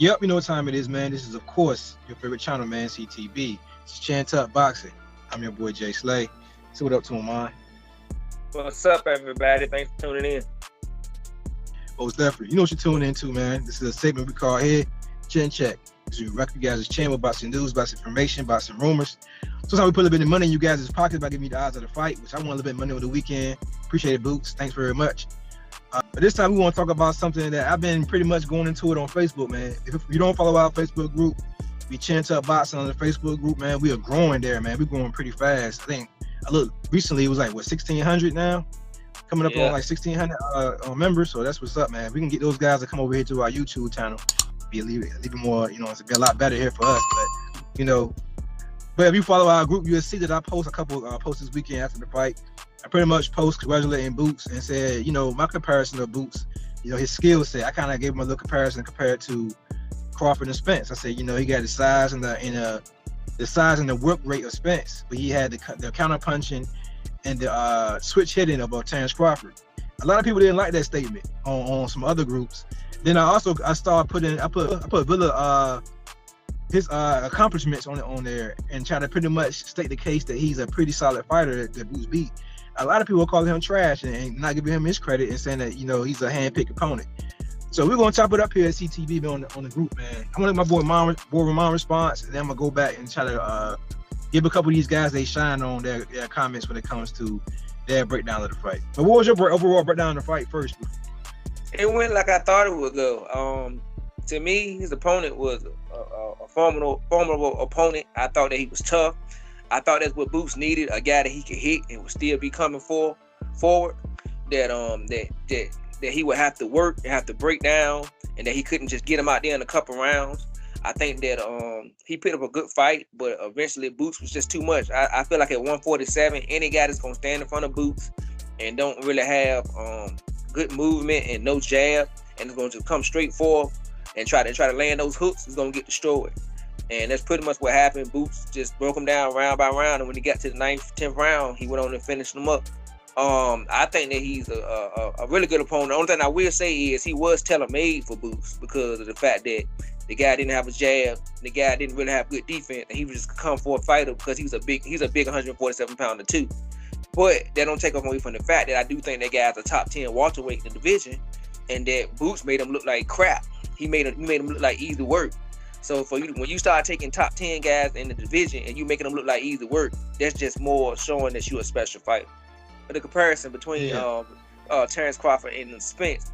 Yep, you know what time it is, man. This is, of course, your favorite channel, man, CTB. It's Chan Tuck Boxing. I'm your boy, Jay Slay. See what up to him, man. What's up, everybody? Thanks for tuning in. Most definitely. You know what you're tuning into, man. This is a segment we call here, Chin Check. So we record you guys' channel about some news, about some information, about some rumors. Sometimes we put a little bit of money in you guys' pockets by giving you the odds of the fight, which I want a little bit of money over the weekend. Appreciate it, Boots. Thanks very much. But this time we want to talk about something that I've been pretty much going into it on Facebook, man. If you don't follow our Facebook group, we Chin Tuck Boxing on the Facebook group, man. We are growing there, man. We're growing pretty fast. I think I looked recently, it was like, what, 1,600 now? Coming up on like 1,600 members. So that's what's up, man. We can get those guys to come over here to our YouTube channel. Be a little bit more, it's be a lot better here for us. But if you follow our group, you'll see that I post a couple posts this weekend after the fight. I pretty much post congratulating Boots and said, my comparison of Boots, his skill set. I kind of gave him a little comparison compared to Crawford and Spence. I said, he got the size and the size and the work rate of Spence, but he had the counter punching and the switch hitting of Terence Crawford. A lot of people didn't like that statement on some other groups. Then I put Villa his accomplishments on there and try to pretty much state the case that he's a pretty solid fighter that Boots beat. A lot of people are calling him trash and not giving him his credit and saying that he's a hand-picked opponent. So we're gonna chop it up here at CTV on the group, man. I'm gonna let my boy Ramon response, and then I'm gonna go back and try to give a couple of these guys they shine on their comments when it comes to their breakdown of the fight. But what was your overall breakdown of the fight first? It went like I thought it would go. To me, his opponent was a formidable opponent. I thought that he was tough. I thought that's what Boots needed, a guy that he could hit and would still be coming forward. That he would have to work and have to break down, and that he couldn't just get him out there in a couple rounds. I think that he put up a good fight, but eventually Boots was just too much. I feel like at 147, any guy that's gonna stand in front of Boots and don't really have good movement and no jab, and is going to come straight forward and try to land those hooks, is going to get destroyed. And that's pretty much what happened. Boots just broke him down round by round, and when he got to the 9th, 10th round, he went on and finished him up. I think that he's a really good opponent. The only thing I will say is he was tailor-made for Boots because of the fact that the guy didn't have a jab, the guy didn't really have good defense, and he was just a come-forward fighter because he's a big 147-pounder too. But that don't take away from the fact that I do think that guy's a top 10 welterweight in the division, and that Boots made him look like crap. He made him look like easy work. So for you, when you start taking top 10 guys in the division and you making them look like easy work, that's just more showing that you're a special fighter. But the comparison between Terence Crawford and Spence,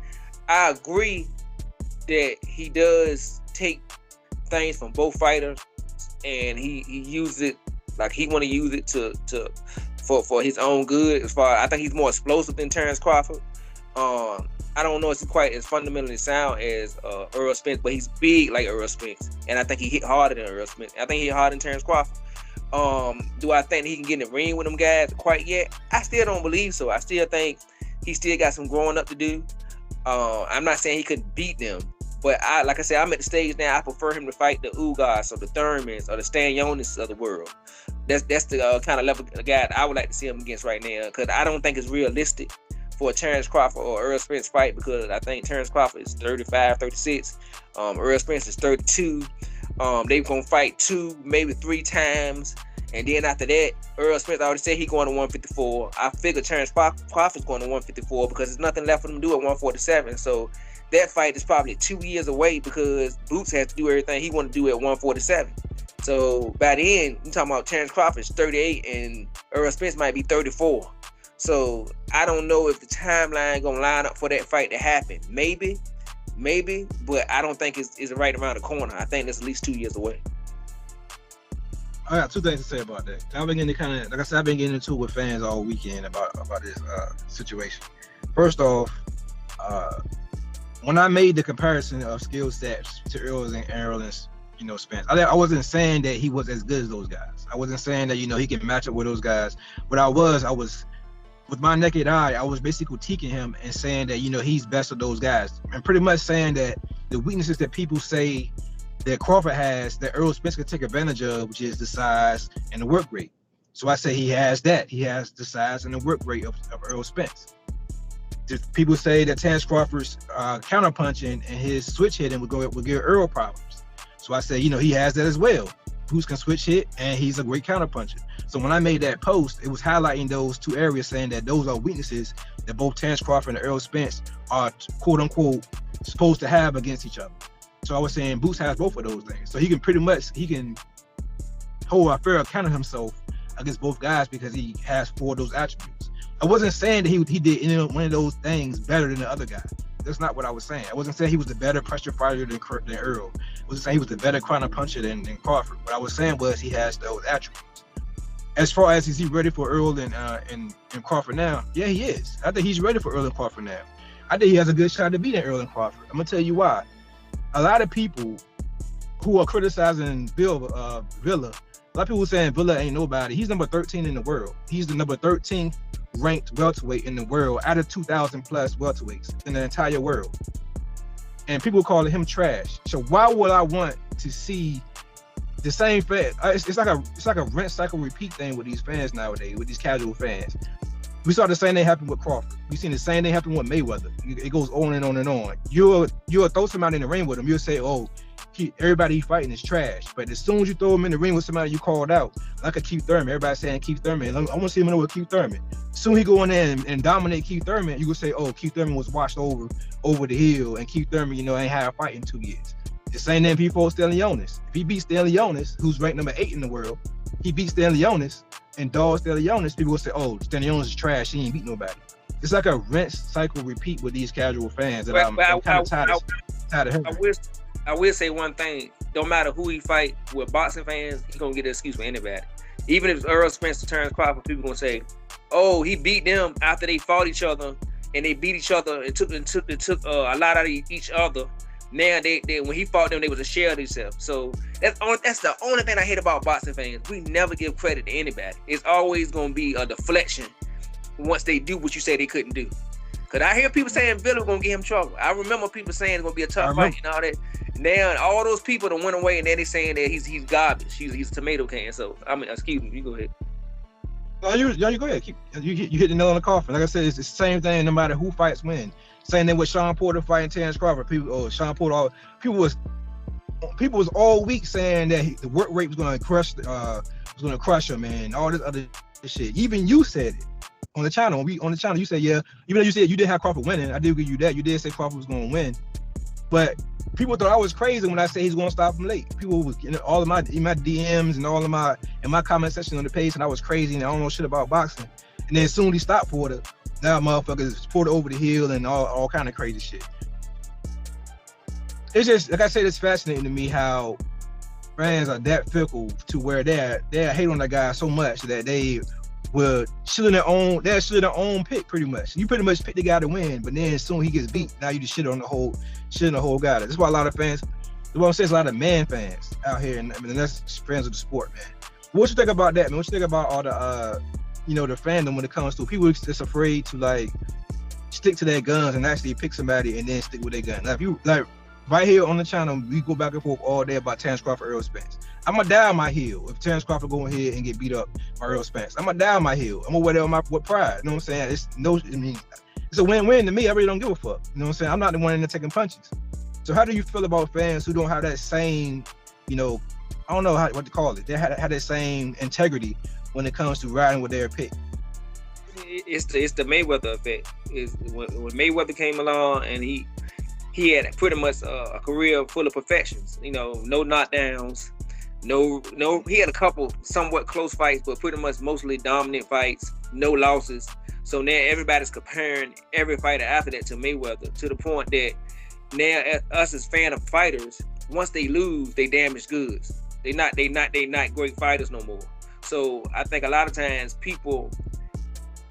I agree that he does take things from both fighters, and he uses it like he want to use it for his own good. I think he's more explosive than Terence Crawford. I don't know if he's quite as fundamentally sound as Errol Spence, but he's big like Errol Spence, and I think he hit harder than Errol Spence. I think he hit harder than Terence Crawford. Do I think he can get in the ring with them guys quite yet? I still don't believe so. I still think he still got some growing up to do. I'm not saying he couldn't beat them, but like I said, I'm at the stage now. I prefer him to fight the Ugas or the Thurmans or the Stanionis of the world. That's the kind of level of guy that I would like to see him against right now, because I don't think it's realistic for a Terence Crawford or Errol Spence fight, because I think Terence Crawford is 35, 36. Errol Spence is 32. They're going to fight 2, maybe 3 times. And then after that, Errol Spence already said he's going to 154. I figure Terence Crawford's going to 154 because there's nothing left for them to do at 147. So that fight is probably 2 years away because Boots has to do everything he want to do at 147. So by the end, you're talking about Terence Crawford's 38 and Errol Spence might be 34. So I don't know if the timeline gonna line up for that fight to happen. Maybe, but I don't think it's right around the corner. I think that's at least 2 years away. I got 2 things to say about that. I've been getting I've been getting into it with fans all weekend about this situation. First off, when I made the comparison of skill sets to Errol and Spence, I wasn't saying that he was as good as those guys. I wasn't saying that he can match up with those guys. What I was with my naked eye, I was basically critiquing him and saying that he's best of those guys, and pretty much saying that the weaknesses that people say that Crawford has, that Errol Spence can take advantage of, which is the size and the work rate. So I say he has that. He has the size and the work rate of Errol Spence. People say that Terrence Crawford's counter punching and his switch hitting would give Earl problems. So I said, he has that as well. Boots can switch hit, and he's a great counter puncher. So when I made that post, it was highlighting those two areas, saying that those are weaknesses that both Terrence Crawford and Errol Spence are quote unquote supposed to have against each other. So I was saying Boots has both of those things. So he can hold a fair account of himself against both guys because he has 4 of those attributes. I wasn't saying that he did one of those things better than the other guy. That's not what I was saying. I wasn't saying he was the better pressure fighter than Earl. I wasn't saying he was the better counter puncher than Crawford. What I was saying was he has those attributes. As far as is he ready for Earl and Crawford now? Yeah, he is. I think he's ready for Earl and Crawford now. I think he has a good shot to beat Earl and Crawford. I'm gonna tell you why. A lot of people who are criticizing Villa, a lot of people saying Villa ain't nobody. He's number 13 in the world. He's the number 13th ranked welterweight in the world out of 2,000 plus welterweights in the entire world. And people calling him trash. So why would I want to see the same fan? It's like a rinse, cycle, repeat thing with these fans nowadays, with these casual fans. We saw the same thing happen with Crawford. We seen the same thing happen with Mayweather. It goes on and on and on. You'll throw somebody in the ring with him. You'll say, oh, everybody he's fighting is trash. But as soon as you throw him in the ring with somebody you called out, like a Keith Thurman, everybody's saying Keith Thurman. I want to see him in there with Keith Thurman. As soon as he go in there and dominate Keith Thurman, you will say, oh, Keith Thurman was washed over the hill, and Keith Thurman, ain't had a fight in 2 years. The same thing before Stanlionis. If he beats Stanlionis, who's ranked number 8 in the world, he beats Stanlionis and dogs Stanlionis, people will say, oh, Stanlionis is trash, he ain't beat nobody. It's like a rinse, cycle, repeat with these casual fans that I'm kind of tired of hearing. I will say one thing. Don't matter who he fight with boxing fans, he's going to get an excuse for anybody. Even if Errol Spence Terrence Crawford, people going to say, oh, he beat them after they fought each other and they beat each other and took a lot out of each other. Now, they when he fought them, they was a shell of themselves. So that's the only thing I hate about boxing fans. We never give credit to anybody. It's always going to be a deflection once they do what you say they couldn't do. Because I hear people saying Villa going to get him trouble. I remember people saying it's going to be a tough fight and all that. Now, all those people that went away and then they saying that he's garbage. He's a tomato can. So, excuse me, you go ahead. No, you go ahead. You hit the nail on the coffin. Like I said, it's the same thing no matter who fights when. Same thing with Sean Porter fighting Terrence Crawford. People was all week saying that the work rate was going to crush him and all this other shit. Even you said it on the channel. On the channel, you said, yeah. Even though you said you did have Crawford winning, I did give you that. You did say Crawford was going to win, but people thought I was crazy when I said he's going to stop him late. People was all of my DMs and all of my comment section on the page, and I was crazy and I don't know shit about boxing. And then soon he stopped Porter. Now motherfuckers Porter over the hill and all kind of crazy shit. It's just, like I said, it's fascinating to me how fans are that fickle to where they hate on that guy so much that they will shit their own pick pretty much. You pretty much pick the guy to win, but then as soon as he gets beat, now you just shit on the whole guy. That's why a lot of fans, what I'm saying is a lot of man fans out here, and that's fans of the sport, man. What you think about that, man? What you think about all the the fandom when it comes to people just afraid to like stick to their guns and actually pick somebody and then stick with their gun? Now, if you like right here on the channel, we go back and forth all day about Terrence Crawford, Errol Spence. I'm gonna die on my heel if Terrence Crawford go ahead and get beat up by Errol Spence. I'm gonna die on my heel. I'm gonna wear that with pride. You know what I'm saying? It's a win-win to me. I really don't give a fuck. You know what I'm saying? I'm not the one in there taking punches. So how do you feel about fans who don't have that same, I don't know what to call it. They have that same integrity when it comes to riding with their pick? It's the Mayweather effect. Is when Mayweather came along and he had pretty much a career full of perfections. No knockdowns. No. He had a couple somewhat close fights, but pretty much mostly dominant fights. No losses. So now everybody's comparing every fighter after that to Mayweather, to the point that now us as fan of fighters, once they lose, they damaged goods. They not great fighters no more. So I think a lot of times a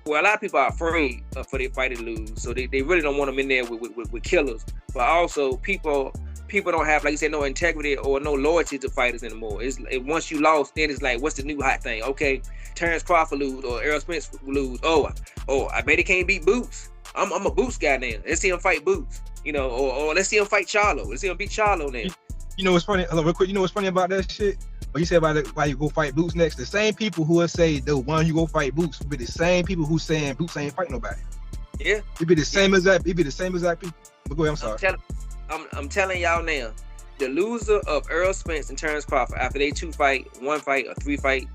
lot of people are afraid for their fighter to lose. So they really don't want them in there with killers. But also people don't have, like you said, no integrity or no loyalty to fighters anymore. Once you lost, then it's like, what's the new hot thing? Okay, Terrence Crawford lose or Errol Spence lose. Oh, I bet he can't beat Boots. I'm a Boots guy now. Let's see him fight Boots. Or let's see him fight Charlo. Let's see him beat Charlo now. You know what's funny? Real quick, you know what's funny about that shit? What you say about why you go fight Boots next? The same people who will say the one you go fight Boots will be the same people who saying Boots ain't fight nobody. Yeah. It be the same exact people. But go ahead, I'm sorry. I'm telling y'all now, the loser of Errol Spence and Terrence Crawford after they 1 fight or 3 fight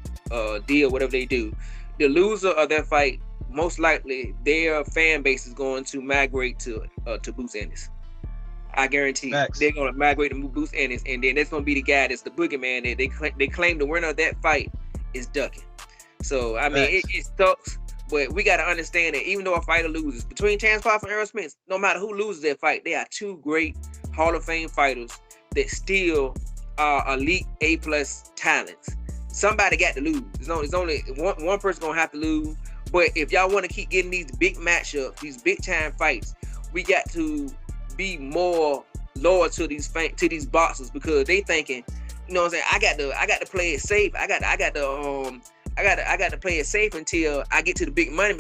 deal, whatever they do, the loser of that fight, most likely their fan base is going to migrate to Boots Ennis. I guarantee they're going to migrate to Boots Ennis, and then that's going to be the guy that's the boogeyman that they claim the winner of that fight is ducking. So I mean, it sucks, but we got to understand that even though a fighter loses between Terrence Crawford and Errol Spence, no matter who loses that fight, they are 2 great Hall of Fame fighters that still are elite A+ talents. Somebody got to lose. It's only one person gonna have to lose. But if y'all want to keep getting these big matchups, these big time fights, we got to be more loyal to these boxers, because they thinking, you know what I'm saying, I got to play it safe. I got to play it safe until I get to the big money.